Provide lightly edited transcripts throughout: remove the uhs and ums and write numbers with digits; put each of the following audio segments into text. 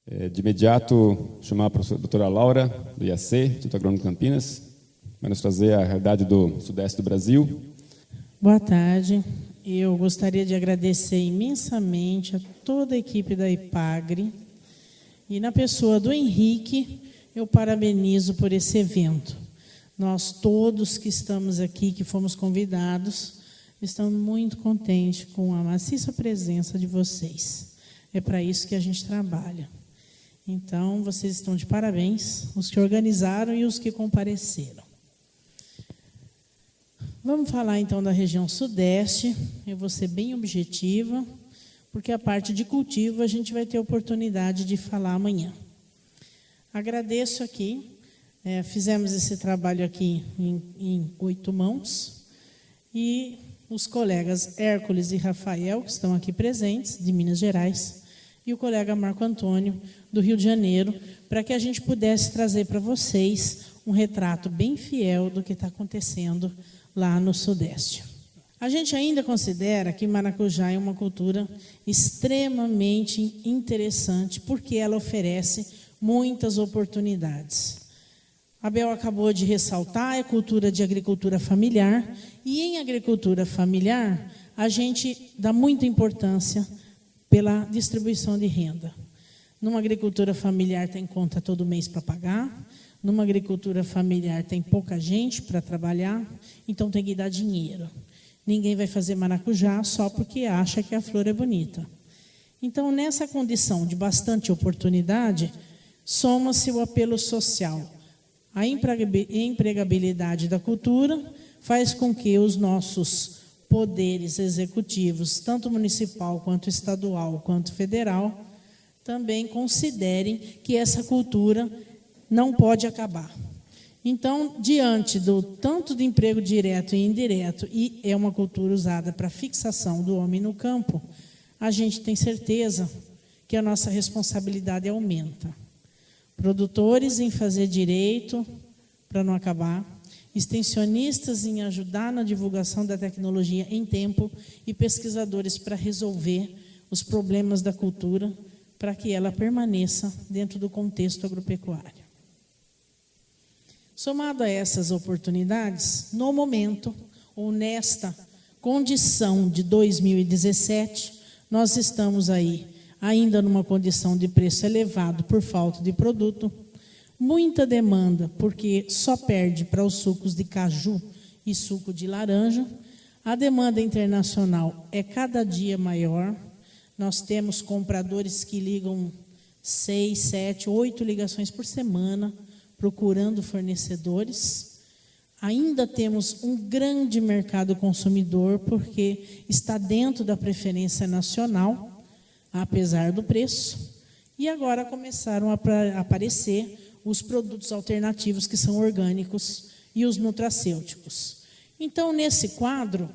De imediato, chamar a professora doutora Laura, do IAC, Instituto Agrônomo de Campinas, vai nos trazer a realidade do sudeste do Brasil. Boa tarde. Eu gostaria de agradecer imensamente a toda a equipe da IPAGRE e, na pessoa do Henrique, eu parabenizo por esse evento. Nós todos que estamos aqui, que fomos convidados, estamos muito contentes com a maciça presença de vocês. É para isso que a gente trabalha. Então, vocês estão de parabéns, os que organizaram e os que compareceram. Vamos falar, então, da região sudeste. Eu vou ser bem objetiva, porque a parte de cultivo a gente vai ter oportunidade de falar amanhã. Agradeço aqui, fizemos esse trabalho aqui em 8 mãos, e os colegas Hércules e Rafael, que estão aqui presentes, de Minas Gerais, e o colega Marco Antônio, do Rio de Janeiro, para que a gente pudesse trazer para vocês um retrato bem fiel do que está acontecendo lá no Sudeste. A gente ainda considera que maracujá é uma cultura extremamente interessante, porque ela oferece muitas oportunidades. A Bel acabou de ressaltar a cultura de agricultura familiar, e em agricultura familiar, a gente dá muita importância pela distribuição de renda. Numa agricultura familiar tem conta todo mês para pagar, numa agricultura familiar tem pouca gente para trabalhar, então tem que dar dinheiro. Ninguém vai fazer maracujá só porque acha que a flor é bonita. Então, nessa condição de bastante oportunidade, soma-se o apelo social. A empregabilidade da cultura faz com que os nossos poderes executivos, tanto municipal, quanto estadual, quanto federal, também considerem que essa cultura não pode acabar. Então, diante do tanto de emprego direto e indireto, e é uma cultura usada para fixação do homem no campo, a gente tem certeza que a nossa responsabilidade aumenta. Produtores em fazer direito para não acabar, extensionistas em ajudar na divulgação da tecnologia em tempo e pesquisadores para resolver os problemas da cultura para que ela permaneça dentro do contexto agropecuário. Somado a essas oportunidades, no momento, ou nesta condição de 2017, nós estamos aí ainda numa condição de preço elevado por falta de produto, muita demanda, porque só perde para os sucos de caju e suco de laranja. A demanda internacional é cada dia maior. Nós temos compradores que ligam 6, 7, 8 ligações por semana, procurando fornecedores. Ainda temos um grande mercado consumidor, porque está dentro da preferência nacional, apesar do preço. E agora começaram a aparecer os produtos alternativos, que são orgânicos, e os nutracêuticos. Então, nesse quadro,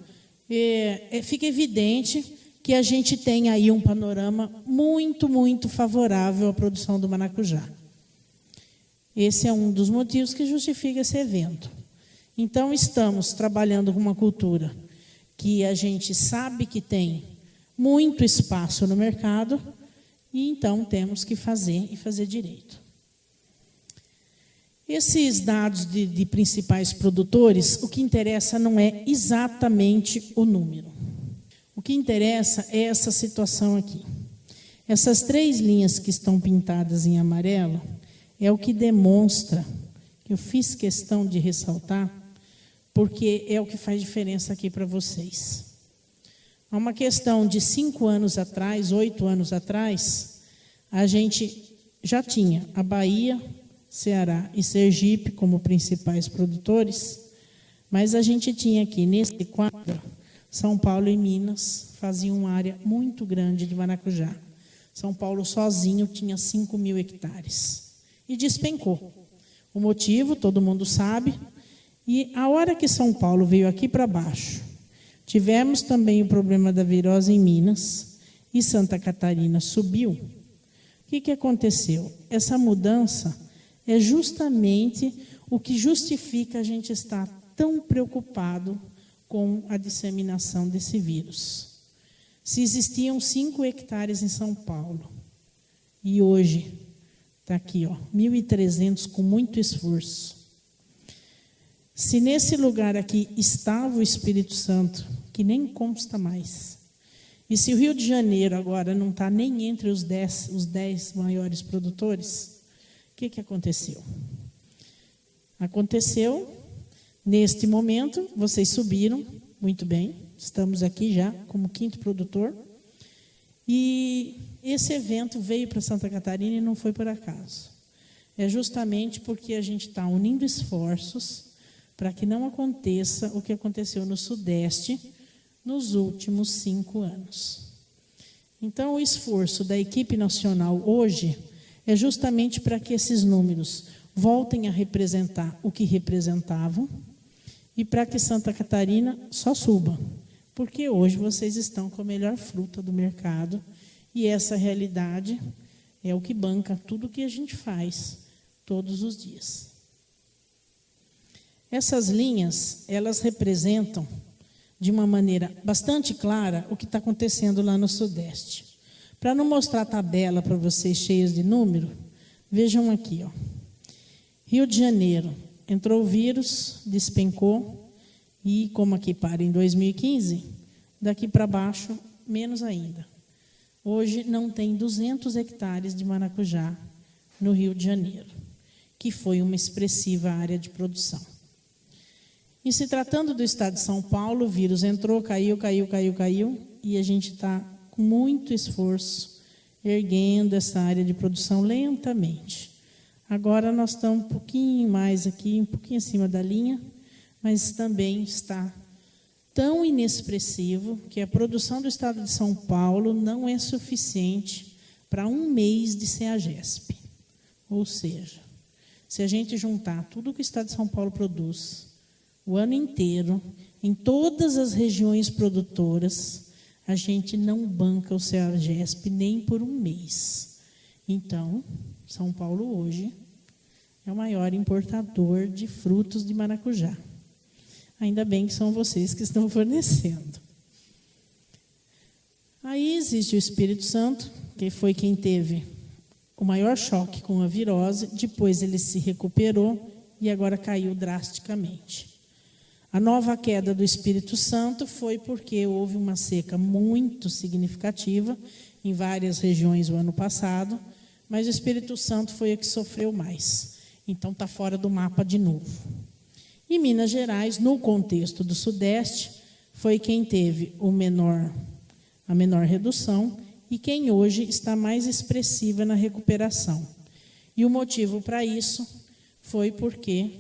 fica evidente que a gente tem aí um panorama muito, muito favorável à produção do maracujá. Esse é um dos motivos que justifica esse evento. Então, estamos trabalhando com uma cultura que a gente sabe que tem muito espaço no mercado, e então temos que fazer e fazer direito. Esses dados de principais produtores, o que interessa não é exatamente o número. O que interessa é essa situação aqui. Essas 3 linhas que estão pintadas em amarelo é o que demonstra, que eu fiz questão de ressaltar, porque é o que faz diferença aqui para vocês. Há uma questão de 5 anos atrás, 8 anos atrás, a gente já tinha a Bahia, Ceará e Sergipe como principais produtores, mas a gente tinha aqui, nesse quadro, São Paulo e Minas faziam uma área muito grande de maracujá. São Paulo sozinho tinha 5.000 hectares e despencou. O motivo, todo mundo sabe, e a hora que São Paulo veio aqui para baixo, tivemos também o problema da virose em Minas, e Santa Catarina subiu. O que aconteceu? Essa mudança é justamente o que justifica a gente estar tão preocupado com a disseminação desse vírus. Se existiam 5 hectares em São Paulo E hoje está aqui, 1.300 com muito esforço. Se nesse lugar aqui estava o Espírito Santo, que nem consta mais, e se o Rio de Janeiro agora não está nem entre os 10 maiores produtores, o que aconteceu? Aconteceu, neste momento, vocês subiram, muito bem, estamos aqui já como 5º produtor, e esse evento veio para Santa Catarina e não foi por acaso. É justamente porque a gente está unindo esforços para que não aconteça o que aconteceu no Sudeste nos últimos 5 anos. Então, o esforço da equipe nacional hoje é justamente para que esses números voltem a representar o que representavam e para que Santa Catarina só suba, porque hoje vocês estão com a melhor fruta do mercado e essa realidade é o que banca tudo o que a gente faz todos os dias. Essas linhas, elas representam de uma maneira bastante clara o que está acontecendo lá no Sudeste. Para não mostrar a tabela para vocês cheios de número, vejam aqui, Rio de Janeiro, entrou o vírus, despencou, e como aqui para em 2015, daqui para baixo, menos ainda. Hoje não tem 200 hectares de maracujá no Rio de Janeiro, que foi uma expressiva área de produção. E se tratando do estado de São Paulo, o vírus entrou, caiu, e a gente está com muito esforço erguendo essa área de produção lentamente. Agora nós estamos um pouquinho mais aqui, um pouquinho acima da linha, mas também está tão inexpressivo que a produção do estado de São Paulo não é suficiente para 1 mês de CEAGESP. Ou seja, se a gente juntar tudo que o estado de São Paulo produz o ano inteiro, em todas as regiões produtoras, a gente não banca o CEAGESP nem por 1 mês. Então, São Paulo hoje é o maior importador de frutos de maracujá. Ainda bem que são vocês que estão fornecendo. Aí existe o Espírito Santo, que foi quem teve o maior choque com a virose, depois ele se recuperou e agora caiu drasticamente. A nova queda do Espírito Santo foi porque houve uma seca muito significativa em várias regiões o ano passado, mas o Espírito Santo foi a que sofreu mais. Então está fora do mapa de novo. E Minas Gerais, no contexto do Sudeste, foi quem teve a menor redução e quem hoje está mais expressiva na recuperação. E o motivo para isso foi porque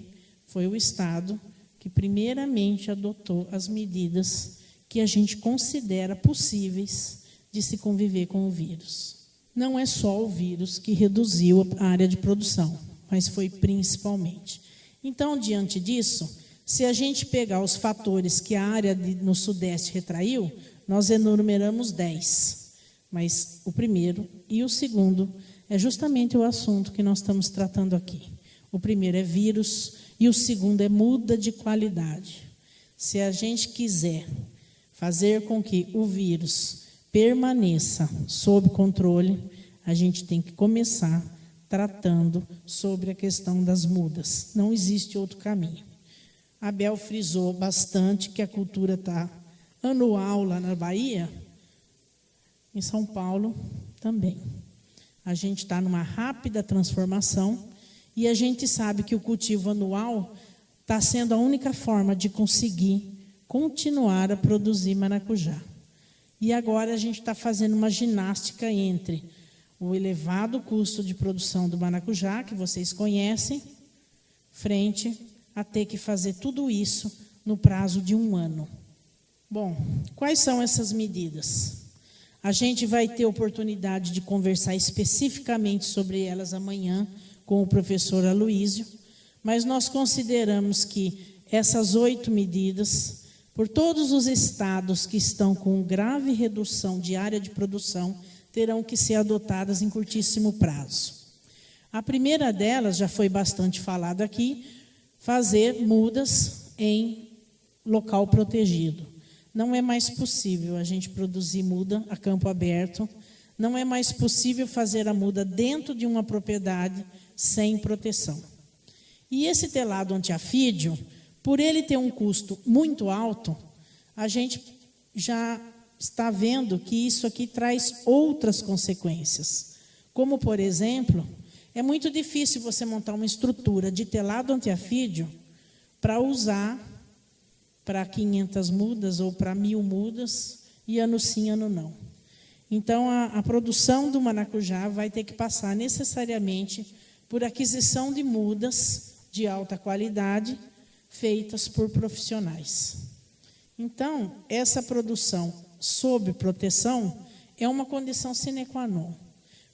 foi o Estado que primeiramente adotou as medidas que a gente considera possíveis de se conviver com o vírus. Não é só o vírus que reduziu a área de produção, mas foi principalmente. Então, diante disso, se a gente pegar os fatores que a área no Sudeste retraiu, nós enumeramos 10. Mas o primeiro e o segundo é justamente o assunto que nós estamos tratando aqui. O primeiro é vírus e o segundo é muda de qualidade. Se a gente quiser fazer com que o vírus permaneça sob controle, a gente tem que começar tratando sobre a questão das mudas. Não existe outro caminho. A Abel frisou bastante que a cultura está anual lá na Bahia, em São Paulo também. A gente está numa rápida transformação e a gente sabe que o cultivo anual está sendo a única forma de conseguir continuar a produzir maracujá. E agora a gente está fazendo uma ginástica entre o elevado custo de produção do maracujá, que vocês conhecem, frente a ter que fazer tudo isso no prazo de 1 ano. Bom, quais são essas medidas? A gente vai ter oportunidade de conversar especificamente sobre elas amanhã com o professor Aloísio, mas nós consideramos que essas 8 medidas, por todos os estados que estão com grave redução de área de produção, terão que ser adotadas em curtíssimo prazo. A primeira delas, já foi bastante falado aqui, fazer mudas em local protegido. Não é mais possível a gente produzir muda a campo aberto não é mais possível fazer a muda dentro de uma propriedade sem proteção. E esse telado antiafídio, por ele ter um custo muito alto, a gente já está vendo que isso aqui traz outras consequências. Como, por exemplo, é muito difícil você montar uma estrutura de telado antiafídio para usar para 500 mudas ou para 1.000 mudas, e ano sim, ano não. Então, a produção do maracujá vai ter que passar necessariamente por aquisição de mudas de alta qualidade, feitas por profissionais. Então, essa produção sob proteção é uma condição sine qua non.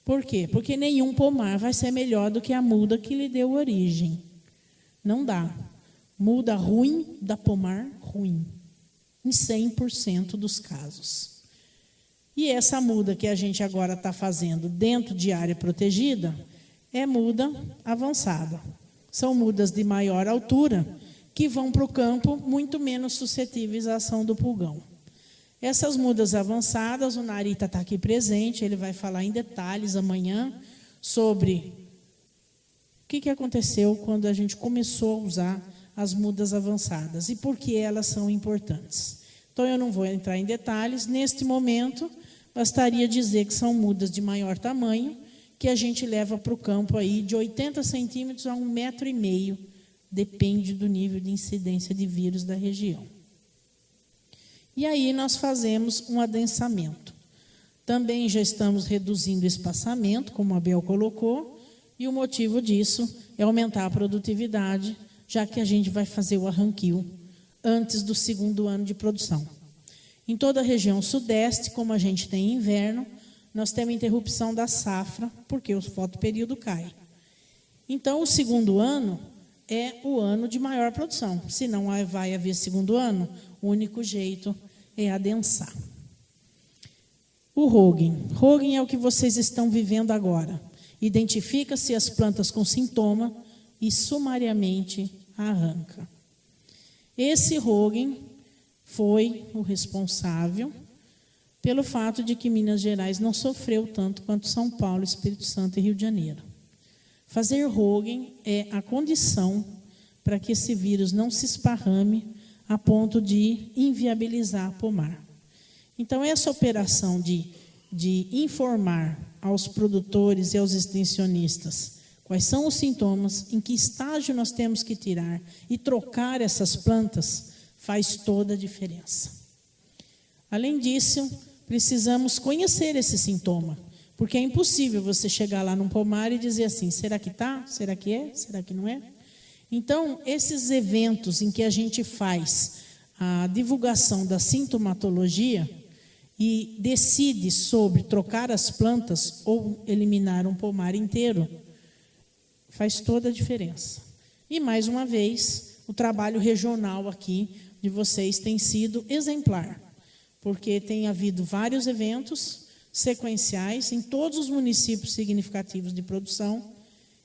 Por quê? Porque nenhum pomar vai ser melhor do que a muda que lhe deu origem. Não dá. Muda ruim dá pomar ruim, em 100% dos casos. E essa muda que a gente agora está fazendo dentro de área protegida é muda avançada. São mudas de maior altura que vão para o campo muito menos suscetíveis à ação do pulgão. Essas mudas avançadas, o Narita está aqui presente, ele vai falar em detalhes amanhã sobre o que aconteceu quando a gente começou a usar as mudas avançadas e por que elas são importantes. Então, eu não vou entrar em detalhes. Neste momento, bastaria dizer que são mudas de maior tamanho, que a gente leva para o campo aí de 80 centímetros a 1,5 metro, depende do nível de incidência de vírus da região. E aí nós fazemos um adensamento. Também já estamos reduzindo o espaçamento, como a Bel colocou, e o motivo disso é aumentar a produtividade, já que a gente vai fazer o arranquio antes do 2º ano de produção. Em toda a região sudeste, como a gente tem inverno, nós temos interrupção da safra, porque o fotoperíodo cai. Então, o 2º ano é o ano de maior produção. Se não vai haver 2º ano, o único jeito é adensar. O Rogen. Rogen é o que vocês estão vivendo agora. Identifica-se as plantas com sintoma e sumariamente arranca. Esse Rogen foi o responsável pelo fato de que Minas Gerais não sofreu tanto quanto São Paulo, Espírito Santo e Rio de Janeiro. Fazer Rogen é a condição para que esse vírus não se esparrame a ponto de inviabilizar a pomar. Então, essa operação de informar aos produtores e aos extensionistas quais são os sintomas, em que estágio nós temos que tirar e trocar essas plantas, faz toda a diferença. Além disso, precisamos conhecer esse sintoma, porque é impossível você chegar lá num pomar e dizer assim, será que está? Será que é? Será que não é? Então, esses eventos em que a gente faz a divulgação da sintomatologia e decide sobre trocar as plantas ou eliminar um pomar inteiro, faz toda a diferença. E, mais uma vez, o trabalho regional aqui de vocês tem sido exemplar, porque tem havido vários eventos sequenciais em todos os municípios significativos de produção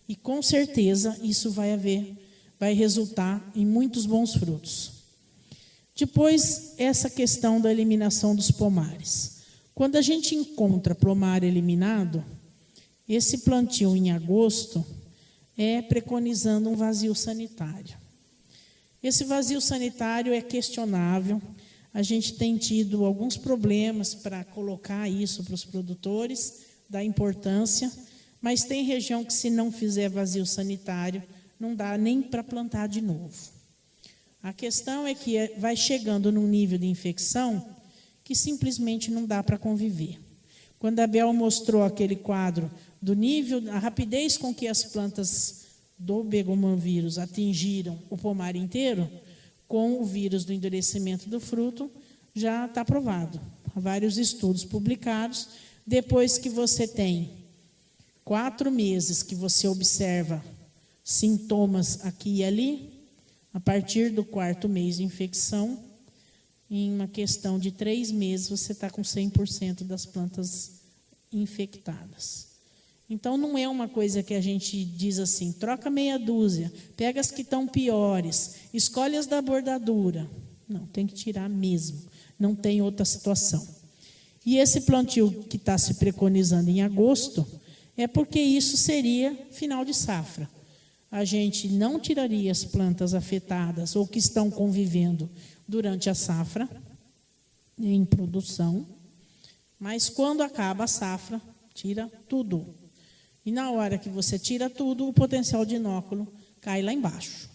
e, com certeza, isso vai resultar em muitos bons frutos. Depois, essa questão da eliminação dos pomares. Quando a gente encontra pomar eliminado, esse plantio em agosto é preconizando um vazio sanitário. Esse vazio sanitário é questionável. A gente tem tido alguns problemas para colocar isso para os produtores, da importância, mas tem região que, se não fizer vazio sanitário, não dá nem para plantar de novo. A questão é que vai chegando num nível de infecção que simplesmente não dá para conviver. Quando a Bel mostrou aquele quadro do nível, a rapidez com que as plantas do begomovírus atingiram o pomar inteiro, com o vírus do endurecimento do fruto, já está provado. Há vários estudos publicados. Depois que você tem 4 meses que você observa sintomas aqui e ali, a partir do 4º mês de infecção, em uma questão de 3 meses, você está com 100% das plantas infectadas. Então, não é uma coisa que a gente diz assim, troca meia dúzia, pega as que estão piores, escolhe as da bordadura. Não, tem que tirar mesmo, não tem outra situação. E esse plantio que está se preconizando em agosto é porque isso seria final de safra. A gente não tiraria as plantas afetadas ou que estão convivendo durante a safra, em produção, mas quando acaba a safra, tira tudo. E na hora que você tira tudo, o potencial de inóculo cai lá embaixo.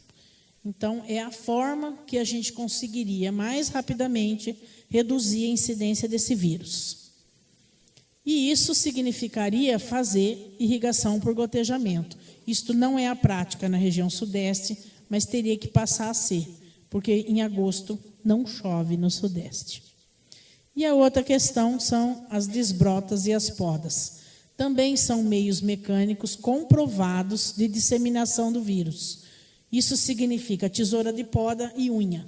Então, é a forma que a gente conseguiria mais rapidamente reduzir a incidência desse vírus. E isso significaria fazer irrigação por gotejamento. Isto não é a prática na região sudeste, mas teria que passar a ser, porque em agosto não chove no sudeste. E a outra questão são as desbrotas e as podas. Também são meios mecânicos comprovados de disseminação do vírus. Isso significa tesoura de poda e unha.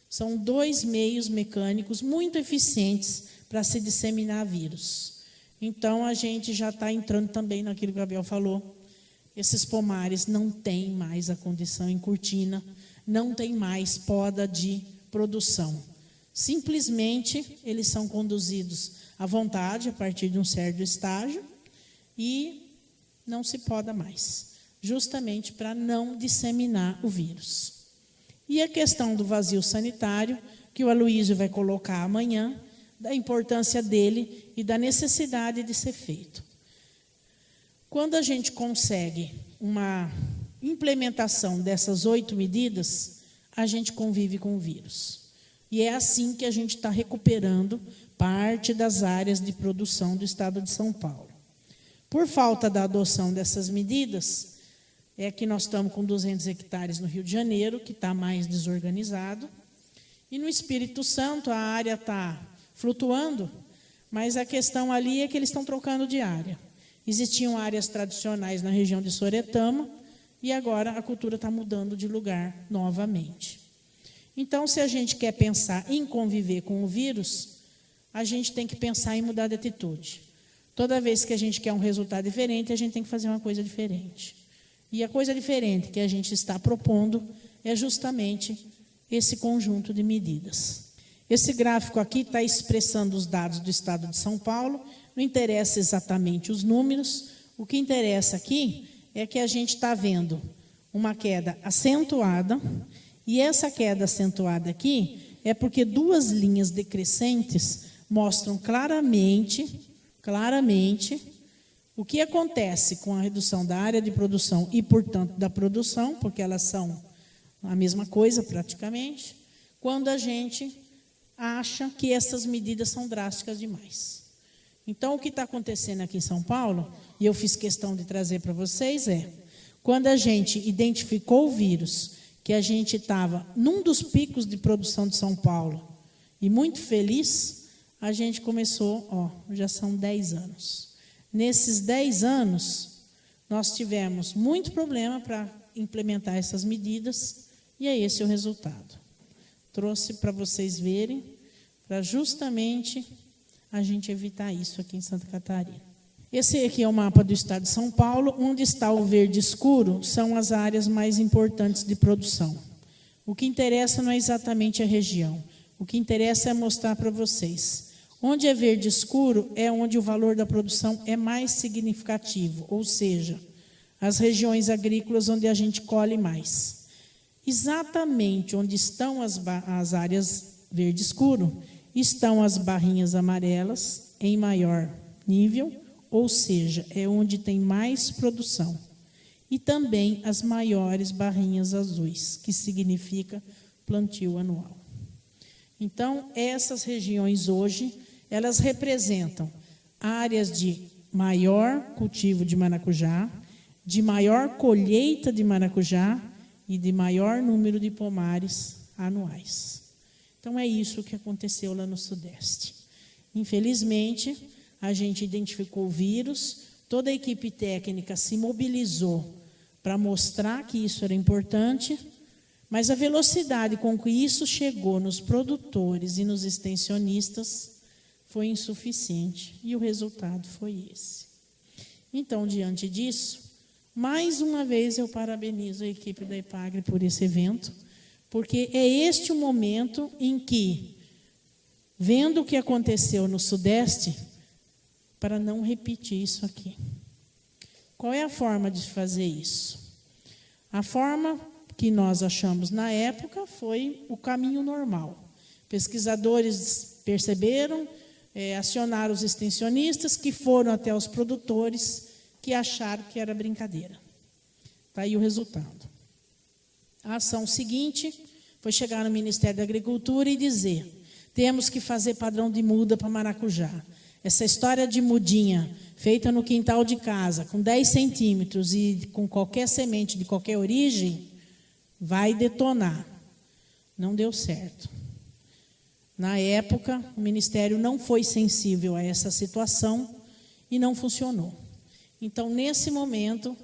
São 2 meios mecânicos muito eficientes para se disseminar vírus. Então, a gente já está entrando também naquilo que o Gabriel falou. Esses pomares não têm mais a condição em cortina, não tem mais poda de produção. Simplesmente, eles são conduzidos à vontade, a partir de um certo estágio, e não se poda mais, justamente para não disseminar o vírus. E a questão do vazio sanitário, que o Aloísio vai colocar amanhã, da importância dele e da necessidade de ser feito. Quando a gente consegue uma implementação dessas 8 medidas, a gente convive com o vírus. E é assim que a gente está recuperando parte das áreas de produção do estado de São Paulo. Por falta da adoção dessas medidas, é que nós estamos com 200 hectares no Rio de Janeiro, que está mais desorganizado, e no Espírito Santo a área está flutuando, mas a questão ali é que eles estão trocando de área. Existiam áreas tradicionais na região de Soretama, e agora a cultura está mudando de lugar novamente. Então, se a gente quer pensar em conviver com o vírus, a gente tem que pensar em mudar de atitude. Toda vez que a gente quer um resultado diferente, a gente tem que fazer uma coisa diferente. E a coisa diferente que a gente está propondo é justamente esse conjunto de medidas. Esse gráfico aqui está expressando os dados do estado de São Paulo, não interessa exatamente os números, o que interessa aqui é que a gente está vendo uma queda acentuada, e essa queda acentuada aqui é porque 2 linhas decrescentes mostram claramente o que acontece com a redução da área de produção e, portanto, da produção, porque elas são a mesma coisa praticamente, quando a gente acha que essas medidas são drásticas demais. Então, o que está acontecendo aqui em São Paulo, e eu fiz questão de trazer para vocês, quando a gente identificou o vírus, que a gente estava num dos picos de produção de São Paulo, e muito feliz, a gente começou, já são 10 anos. Nesses 10 anos, nós tivemos muito problema para implementar essas medidas, e é esse o resultado. Trouxe para vocês verem, para justamente a gente evitar isso aqui em Santa Catarina. Esse aqui é o mapa do estado de São Paulo, onde está o verde escuro, são as áreas mais importantes de produção. O que interessa não é exatamente a região, o que interessa é mostrar para vocês. Onde é verde escuro é onde o valor da produção é mais significativo, ou seja, as regiões agrícolas onde a gente colhe mais. Exatamente onde estão as áreas verde escuro, estão as barrinhas amarelas em maior nível, ou seja, é onde tem mais produção. E também as maiores barrinhas azuis, que significa plantio anual. Então, essas regiões hoje, elas representam áreas de maior cultivo de maracujá, de maior colheita de maracujá e de maior número de pomares anuais. Então, é isso que aconteceu lá no Sudeste. Infelizmente, a gente identificou o vírus, toda a equipe técnica se mobilizou para mostrar que isso era importante, mas a velocidade com que isso chegou nos produtores e nos extensionistas foi insuficiente, e o resultado foi esse. Então, diante disso, mais uma vez eu parabenizo a equipe da EPAGRE por esse evento, porque é este o momento em que vendo o que aconteceu no Sudeste, para não repetir isso aqui. Qual é a forma de fazer isso? A forma que nós achamos na época foi o caminho normal. Pesquisadores perceberam, acionaram os extensionistas, que foram até os produtores, que acharam que era brincadeira. Está aí o resultado. A ação seguinte foi chegar no Ministério da Agricultura e dizer: temos que fazer padrão de muda para maracujá. Essa história de mudinha feita no quintal de casa, com 10 centímetros e com qualquer semente de qualquer origem, vai detonar. Não deu certo. Na época, o Ministério não foi sensível a essa situação e não funcionou. Então, nesse momento,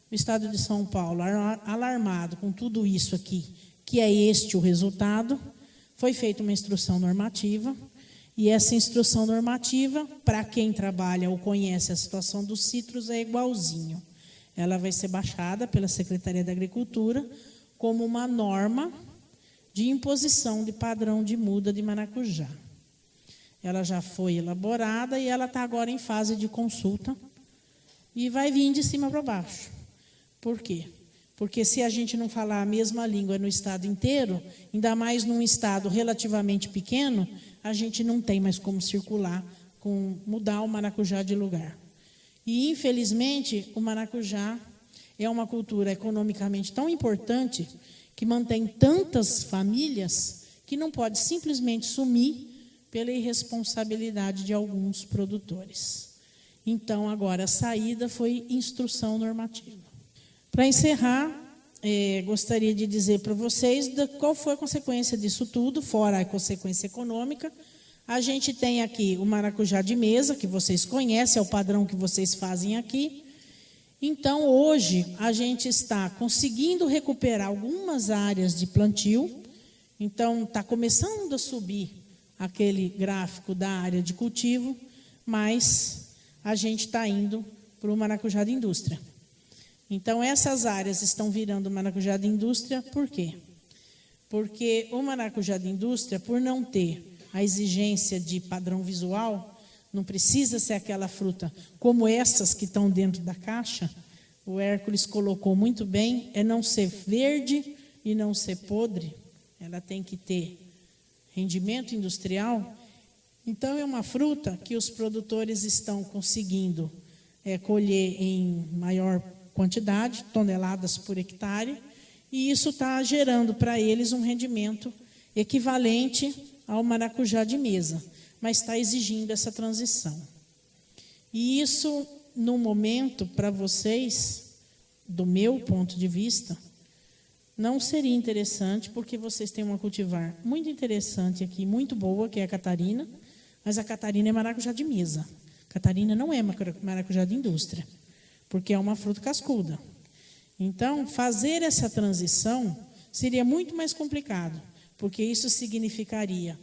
o Estado de São Paulo, alarmado com tudo isso aqui, que é este o resultado, foi feita uma instrução normativa, e essa instrução normativa, para quem trabalha ou conhece a situação dos citros, é igualzinho. Ela vai ser baixada pela Secretaria da Agricultura como uma norma de imposição de padrão de muda de maracujá. Ela já foi elaborada e ela está agora em fase de consulta e vai vir de cima para baixo. Por quê? Porque se a gente não falar a mesma língua no estado inteiro, ainda mais num estado relativamente pequeno, a gente não tem mais como circular, mudar o maracujá de lugar. E, infelizmente, o maracujá é uma cultura economicamente tão importante que mantém tantas famílias que não pode simplesmente sumir pela irresponsabilidade de alguns produtores. Então, agora, a saída foi instrução normativa. Para encerrar, gostaria de dizer para vocês qual foi a consequência disso tudo, fora a consequência econômica. A gente tem aqui o maracujá de mesa, que vocês conhecem, é o padrão que vocês fazem aqui. Então, hoje, a gente está conseguindo recuperar algumas áreas de plantio. Então, está começando a subir aquele gráfico da área de cultivo, mas a gente está indo para o maracujá de indústria. Então, essas áreas estão virando maracujá de indústria, por quê? Porque o maracujá de indústria, por não ter a exigência de padrão visual, não precisa ser aquela fruta como essas que estão dentro da caixa, o Hércules colocou muito bem, é não ser verde e não ser podre, ela tem que ter rendimento industrial. Então, é uma fruta que os produtores estão conseguindo colher em maior quantidade, toneladas por hectare, e isso está gerando para eles um rendimento equivalente ao maracujá de mesa, mas está exigindo essa transição. E isso, no momento, para vocês, do meu ponto de vista, não seria interessante, porque vocês têm uma cultivar muito interessante aqui, muito boa, que é a Catarina, mas a Catarina é maracujá de mesa. A Catarina não é maracujá de indústria, porque é uma fruta cascuda. Então, fazer essa transição seria muito mais complicado, porque isso significaria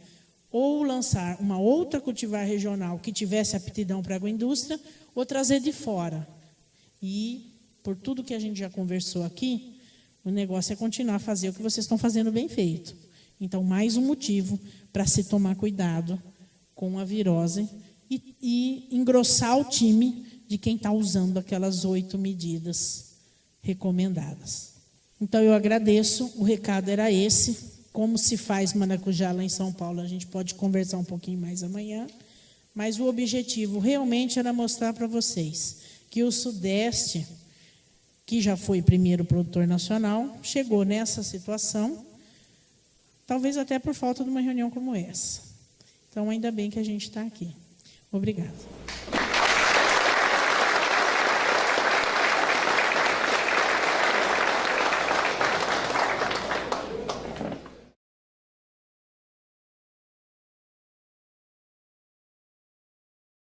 ou lançar uma outra cultivar regional que tivesse aptidão para a agroindústria, ou trazer de fora. E, por tudo que a gente já conversou aqui, o negócio é continuar a fazer o que vocês estão fazendo bem feito. Então, mais um motivo para se tomar cuidado com a virose e engrossar o time de quem está usando aquelas 8 medidas recomendadas. Então, eu agradeço, o recado era esse. Como se faz maracujá lá em São Paulo, a gente pode conversar um pouquinho mais amanhã, mas o objetivo realmente era mostrar para vocês que o Sudeste, que já foi primeiro produtor nacional, chegou nessa situação, talvez até por falta de uma reunião como essa. Então, ainda bem que a gente está aqui. Obrigada.